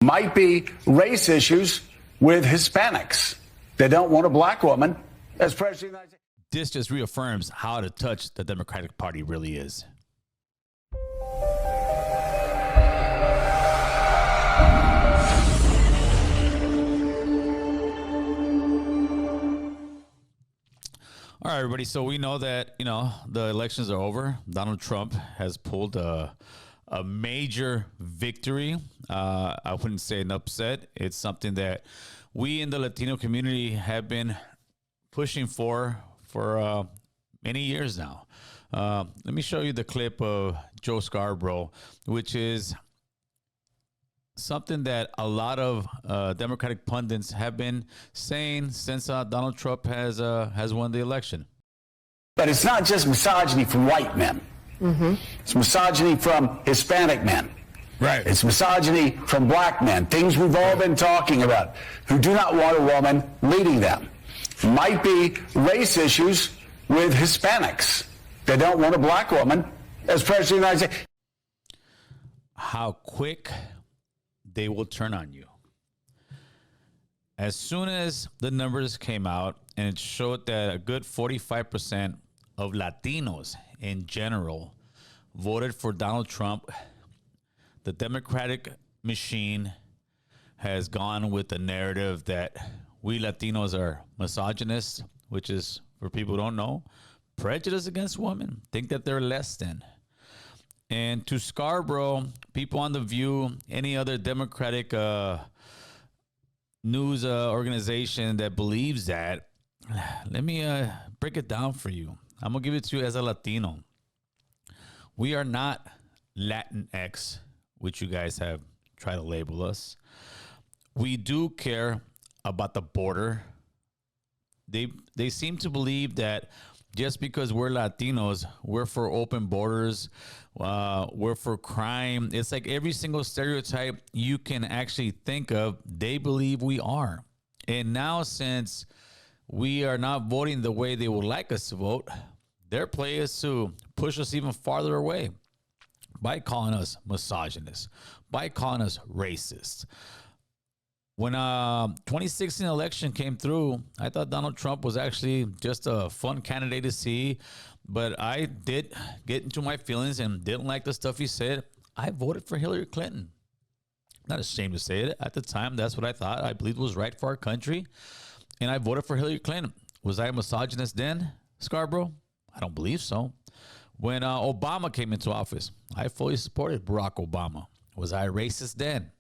might be race issues with Hispanics. They don't want a black woman as president of the United States. This just reaffirms how out of touch the Democratic Party really is. All right, everybody. So we know that, the elections are over. Donald Trump has pulled a major victory. I wouldn't say an upset. It's something that we in the Latino community have been pushing for many years now. Let me show you the clip of Joe Scarborough, which is something that a lot of Democratic pundits have been saying since Donald Trump has won the election. But it's not just misogyny from white men. Mm-hmm. It's misogyny from Hispanic men. Right. It's misogyny from black men, things we've all been talking about, who do not want a woman leading them. Might be race issues with Hispanics. They don't want a black woman as president of the United States. How quick they will turn on you. As soon as the numbers came out and it showed that a good 45% of Latinos in general voted for Donald Trump, the Democratic machine has gone with the narrative that we Latinos are misogynists, which is, for people who don't know, prejudice against women, think that they're less than. And to Scarborough, people on The View, any other Democratic news organization that believes that, let me break it down for you. I'm going to give it to you as a Latino. We are not Latinx, which you guys have tried to label us. We do care about the border. They seem to believe that just because we're Latinos, we're for open borders, we're for crime. It's like every single stereotype you can actually think of, they believe we are. And now, since we are not voting the way they would like us to vote, their play is to push us even farther away by calling us misogynists, by calling us racist. When 2016 election came through, I thought Donald Trump was actually just a fun candidate to see, but I did get into my feelings and didn't like the stuff he said. I voted for Hillary Clinton. Not ashamed to say it. At the time, that's what I thought I believed was right for our country, and I voted for Hillary Clinton. Was I a misogynist then, Scarborough? I don't believe so. When Obama came into office, I fully supported Barack Obama. Was I a racist then?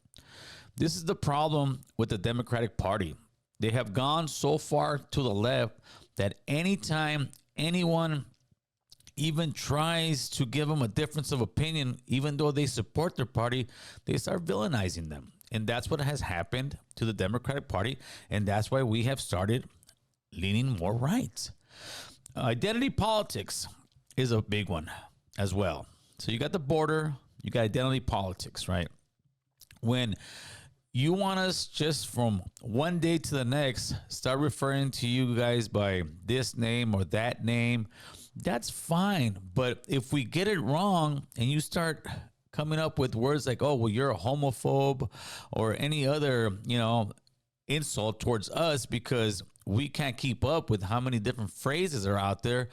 This is the problem with the Democratic Party. They have gone so far to the left that anytime anyone even tries to give them a difference of opinion, even though they support their party, they start villainizing them. And that's what has happened to the Democratic Party. And that's why we have started leaning more right. Identity politics is a big one as well. So you got the border, you got identity politics, right? When you want us just from one day to the next start referring to you guys by this name or that name, that's fine. But if we get it wrong and you start coming up with words like, oh, well, you're a homophobe or any other, insult towards us because we can't keep up with how many different phrases are out there.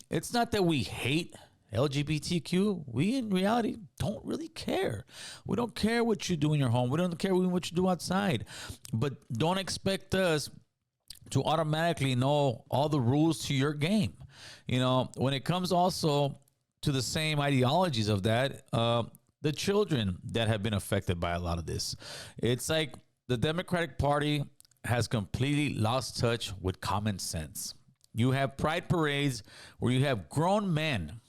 It's not that we hate LGBTQ. We in reality don't really care. We don't care what you do in your home. We don't care what you do outside. But don't expect us to automatically know all the rules to your game. When it comes also to the same ideologies of that, the children that have been affected by a lot of this, it's like the Democratic Party has completely lost touch with common sense. You have pride parades where you have grown men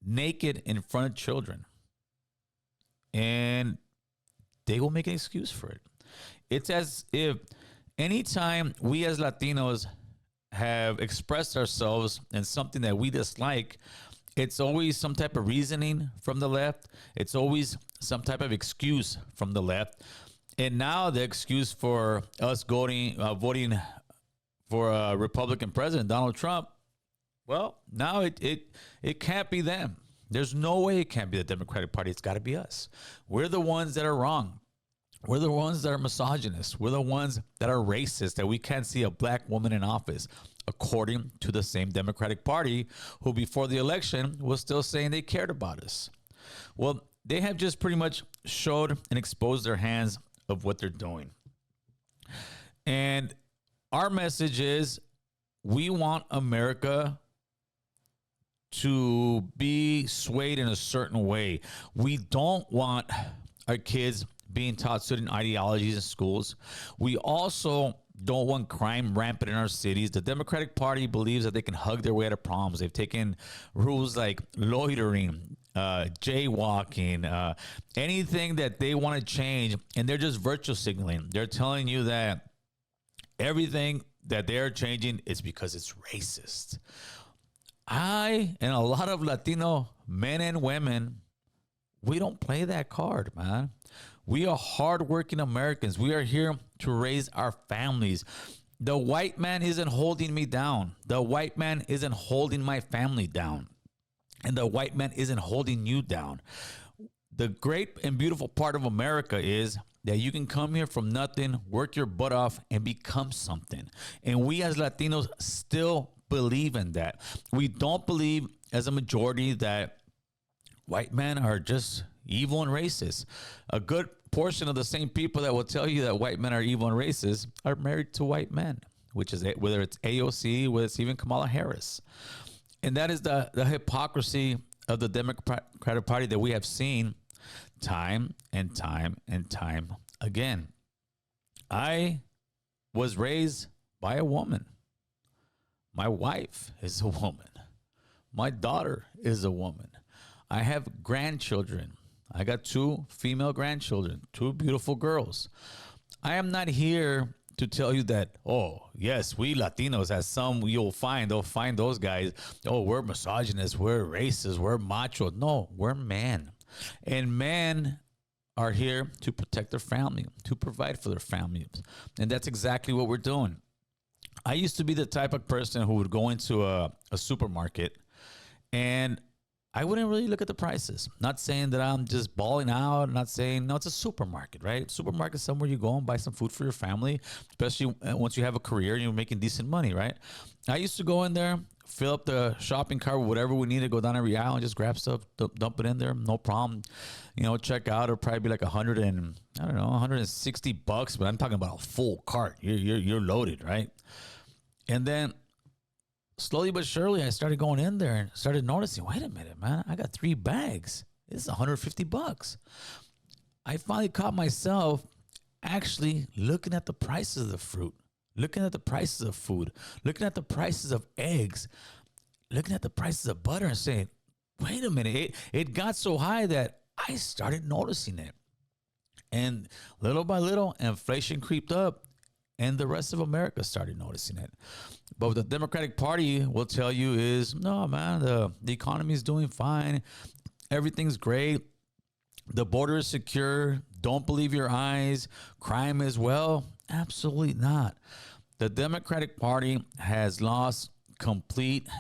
naked in front of children, and they will make an excuse for it. It's as if anytime we as Latinos have expressed ourselves in something that we dislike, it's always some type of reasoning from the left. It's always some type of excuse from the left. And now the excuse for us voting for a Republican president, Donald Trump, well, now it can't be them. There's no way it can't be the Democratic Party. It's got to be us. We're the ones that are wrong. We're the ones that are misogynists. We're the ones that are racist, that we can't see a black woman in office, according to the same Democratic Party who before the election was still saying they cared about us. Well, they have just pretty much showed and exposed their hands of what they're doing. And our message is we want America to be swayed in a certain way. We don't want our kids being taught certain ideologies in schools. We also don't want crime rampant in our cities. The Democratic Party believes that they can hug their way out of problems. They've taken rules like loitering, jaywalking, anything that they want to change, and they're just virtue signaling. They're telling you that everything that they're changing is because it's racist. I and a lot of Latino men and women, we don't play that card, man. We are hardworking Americans. We are here to raise our families. The white man isn't holding me down. The white man isn't holding my family down. And the white man isn't holding you down. The great and beautiful part of America is that you can come here from nothing, work your butt off, and become something. And we as Latinos still believe in that. We don't believe as a majority that white men are just evil and racist. A good portion of the same people that will tell you that white men are evil and racist are married to white men, which is whether it's AOC, whether it's even Kamala Harris. And that is the hypocrisy of the Democratic Party that we have seen time and time and time again. I was raised by a woman. My wife is a woman. My daughter is a woman. I have grandchildren. I got 2 female grandchildren, 2 beautiful girls. I am not here to tell you that, oh, yes, we Latinos, as some they'll find those guys, oh, we're misogynists, we're racist, we're macho. No, we're men. And men are here to protect their family, to provide for their families. And that's exactly what we're doing. I used to be the type of person who would go into a supermarket and I wouldn't really look at the prices. Not saying that I'm just balling out. Not saying, no, it's a supermarket, right? Supermarket is somewhere you go and buy some food for your family, especially once you have a career and you're making decent money, right? I used to go in there, fill up the shopping cart with whatever we need to go down every aisle and just grab stuff, dump it in there, no problem. You know, check out. It'll probably be like $160, but I'm talking about a full cart. You're loaded, right? And then slowly but surely, I started going in there and started noticing, wait a minute, man, I got 3 bags. This is $150. I finally caught myself actually looking at the prices of the fruit, looking at the prices of food, looking at the prices of eggs, looking at the prices of butter and saying, wait a minute, it got so high that I started noticing it. And little by little, inflation creeped up. And the rest of America started noticing it. But what the Democratic Party will tell you is, no, man, the economy is doing fine. Everything's great. The border is secure. Don't believe your eyes. Crime is, well, absolutely not. The Democratic Party has lost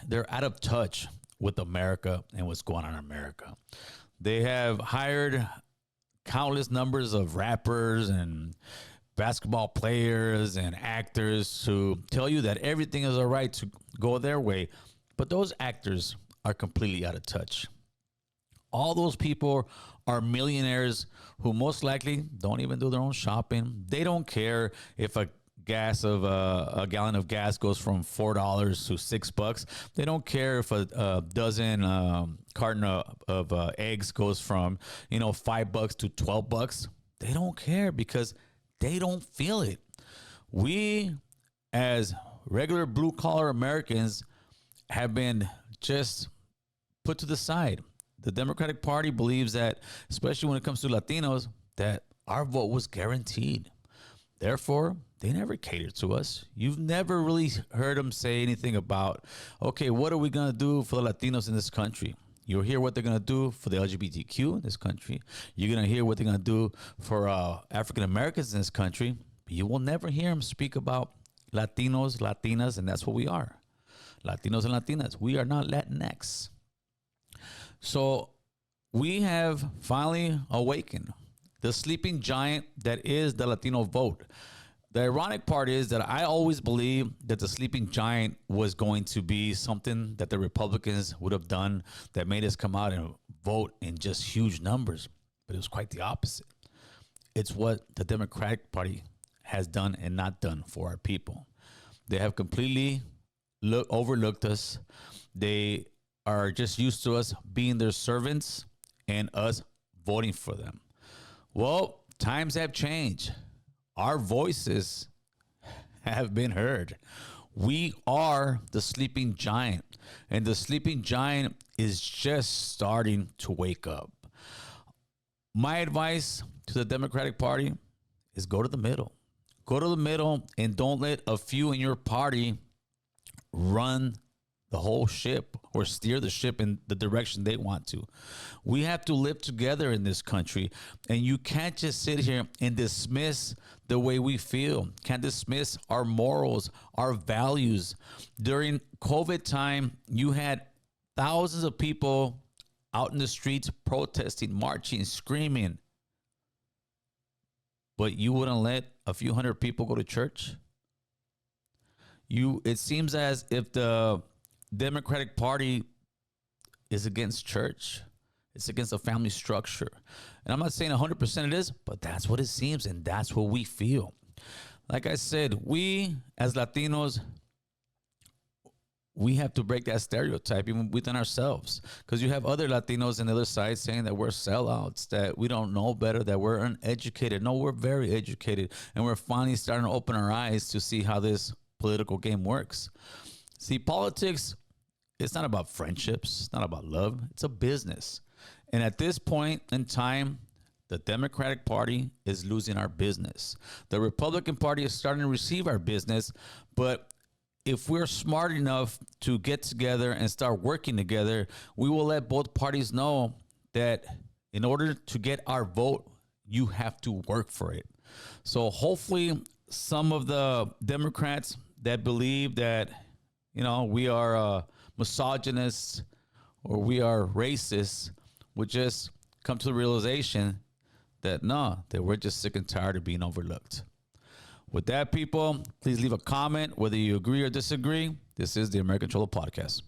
they're out of touch with America and what's going on in America. They have hired countless numbers of rappers and basketball players and actors to tell you that everything is all right to go their way. But those actors are completely out of touch. All those people are millionaires who most likely don't even do their own shopping. They don't care if a gallon of gas goes from $4 to $6. They don't care if a dozen carton of eggs goes from $5 to $12. They don't care because they don't feel it. We, as regular blue-collar Americans, have been just put to the side. The Democratic Party believes that, especially when it comes to Latinos, that our vote was guaranteed. Therefore, they never catered to us. You've never really heard them say anything about, okay, what are we going to do for the Latinos in this country? You'll hear what they're going to do for the LGBTQ in this country. You're going to hear what they're going to do for African Americans in this country. But you will never hear them speak about Latinos, Latinas, and that's what we are. Latinos and Latinas. We are not Latinx. So we have finally awakened. the sleeping giant that is the Latino vote. The ironic part is that I always believed that the sleeping giant was going to be something that the Republicans would have done that made us come out and vote in just huge numbers. But it was quite the opposite. It's what the Democratic Party has done and not done for our people. They have completely overlooked us. They are just used to us being their servants and us voting for them. Well, times have changed. Our voices have been heard. We are the sleeping giant, and the sleeping giant is just starting to wake up. My advice to the Democratic Party is go to the middle. Go to the middle and don't let a few in your party run the whole ship or steer the ship in the direction they want to. We have to live together in this country, and you can't just sit here and dismiss the way we feel. Can't dismiss our morals, our values. During COVID time, you had thousands of people out in the streets protesting, marching, screaming. But you wouldn't let a few hundred people go to church? It seems as if the Democratic Party is against church. It's against the family structure. And I'm not saying 100% it is, but that's what it seems, and that's what we feel. Like I said, we as Latinos, we have to break that stereotype even within ourselves, because you have other Latinos on the other side saying that we're sellouts, that we don't know better, that we're uneducated. No, we're very educated, and we're finally starting to open our eyes to see how this political game works. See, politics, it's not about friendships. It's not about love. It's a business. And at this point in time, the Democratic Party is losing our business. The Republican Party is starting to receive our business. But if we're smart enough to get together and start working together, we will let both parties know that in order to get our vote, you have to work for it. So hopefully some of the Democrats that believe that, we are misogynists or we are racist would just come to the realization that that we're just sick and tired of being overlooked. With that, people, please leave a comment whether you agree or disagree. This is the American Cholo Podcast.